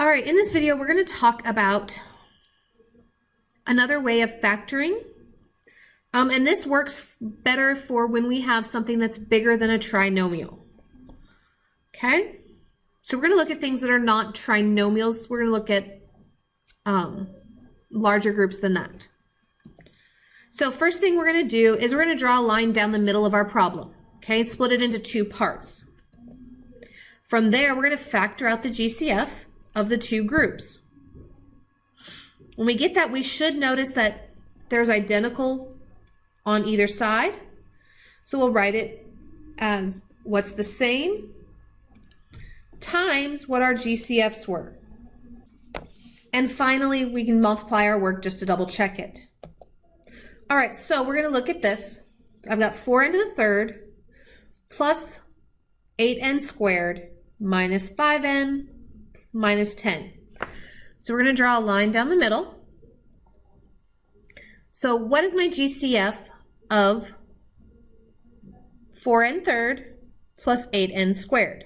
All right, in this video, we're going to talk about another way of factoring. And this works better for when we have something that's bigger than a trinomial. Okay, so we're going to look at things that are not trinomials. We're going to look at larger groups than that. So first thing we're going to do is we're going to draw a line down the middle of our problem. Okay, and split it into two parts. From there, we're going to factor out the GCF of the two groups. When we get that, we should notice that there's identical on either side. So we'll write it as what's the same times what our GCFs were. And finally, we can multiply our work just to double check it. All right, so we're going to look at this. I've got 4n to the third plus 8n squared minus 5n minus 10. So we're going to draw a line down the middle. So what is my GCF of 4n third plus 8n squared?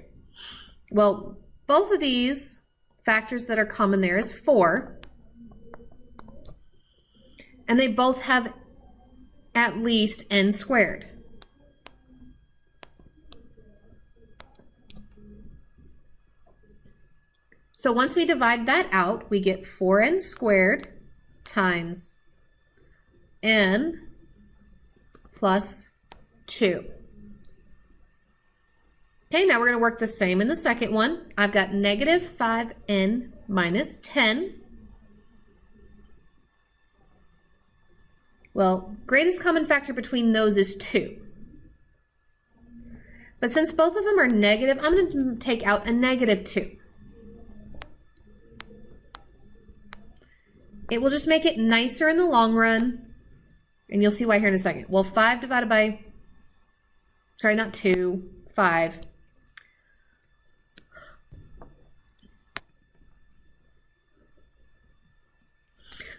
Well, both of these factors that are common there is 4. And they both have at least n squared. So once we divide that out, we get 4n squared times n plus 2. Okay, now we're going to work the same in the second one. I've got negative 5n minus 10. Well, greatest common factor between those is 2. But since both of them are negative, I'm going to take out a negative 2. It will just make it nicer in the long run, and you'll see why here in a second. Well, 5 divided by, sorry, not 2, 5.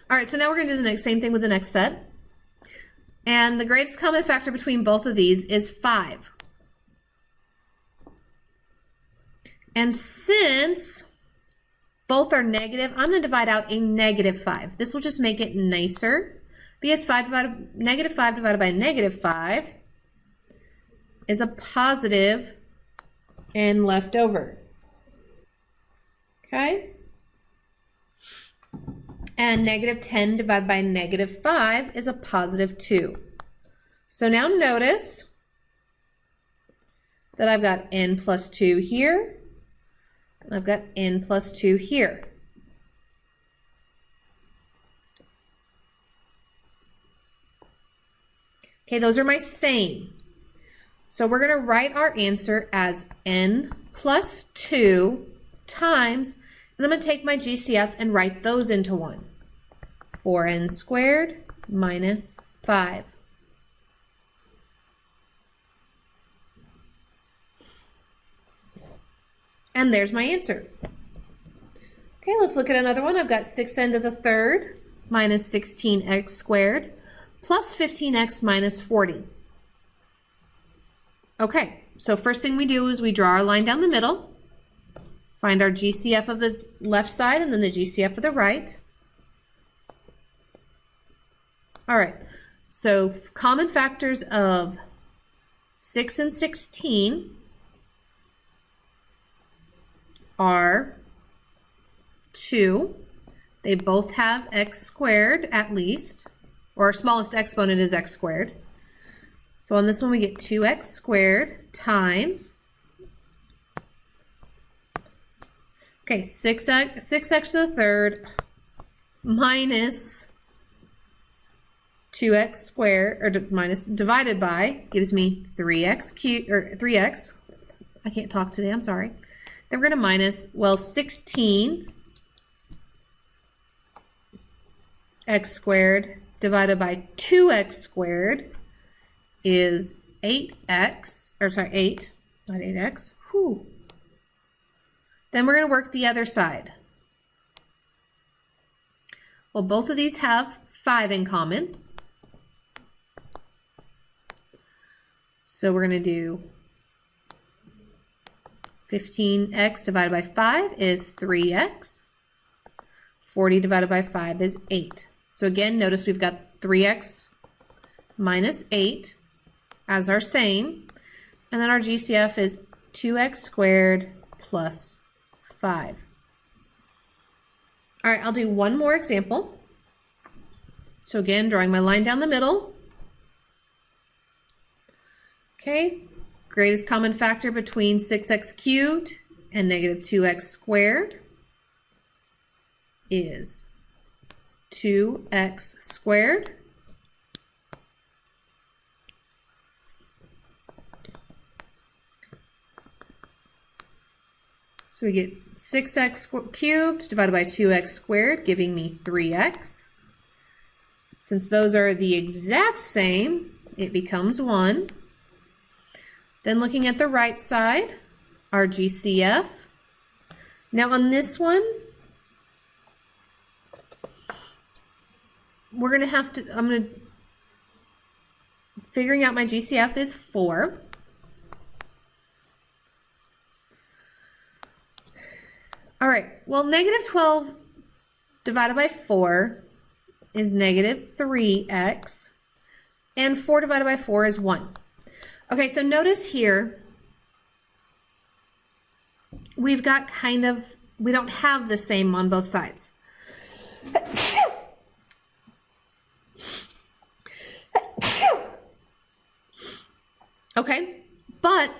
All right, so now we're going to do the same thing with the next set. And the greatest common factor between both of these is 5. And since both are negative, I'm going to divide out a negative 5. This will just make it nicer because negative 5 divided by negative 5 is a positive n left over. Okay? And negative 10 divided by negative 5 is a positive 2. So now notice that I've got n plus 2 here, and I've got n plus 2 here. Okay, those are my same. So we're going to write our answer as n plus 2 times, and I'm going to take my GCF and write those into 1. 4n squared minus 5. And there's my answer. Okay, let's look at another one. I've got 6n to the third minus 16x squared plus 15x minus 40. Okay, so first thing we do is we draw our line down the middle, find our GCF of the left side and then the GCF of the right. All right, so common factors of 6 and 16 are 2. They both have x squared at least, or our smallest exponent is x squared. So on this one we get 2x squared times, okay, 6x to the third minus 2x squared, or minus divided by, gives me 3x cubed, or 3x. I can't talk today, I'm sorry. Then we're going to minus, well, 16 x squared divided by 2x squared is 8x, or sorry, 8, not 8x. Whew. Then we're going to work the other side. Well, both of these have 5 in common. So we're going to do 15x divided by 5 is 3x. 40 divided by 5 is 8. So again, notice we've got 3x minus 8 as our same. And then our GCF is 2x squared plus 5. All right, I'll do one more example. So again, drawing my line down the middle. Okay, greatest common factor between 6x cubed and negative 2x squared is 2x squared. So we get 6x cubed divided by 2x squared, giving me 3x. Since those are the exact same, it becomes 1. Then looking at the right side, our GCF. Now on this one, we're going to have to, figuring out my GCF is 4. All right, well, negative 12 divided by 4 is negative 3x, and 4 divided by 4 is 1. Okay, so notice here, we've got we don't have the same on both sides. Okay, but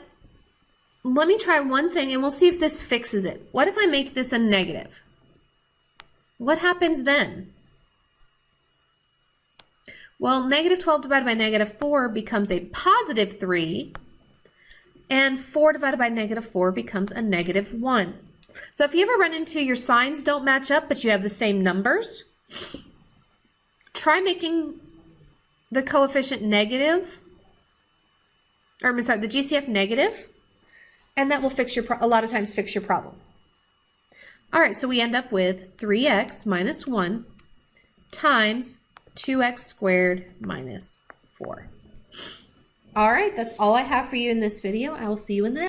let me try one thing and we'll see if this fixes it. What if I make this a negative? What happens then? Well, negative 12 divided by negative 4 becomes a positive 3, and 4 divided by negative 4 becomes a negative 1. So if you ever run into your signs don't match up, but you have the same numbers, try making the coefficient negative, or I'm sorry, the GCF negative, and that will fix a lot of times fix your problem. All right, so we end up with 3x minus 1 times 2x squared minus 4. All right, that's all I have for you in this video. I will see you in the next.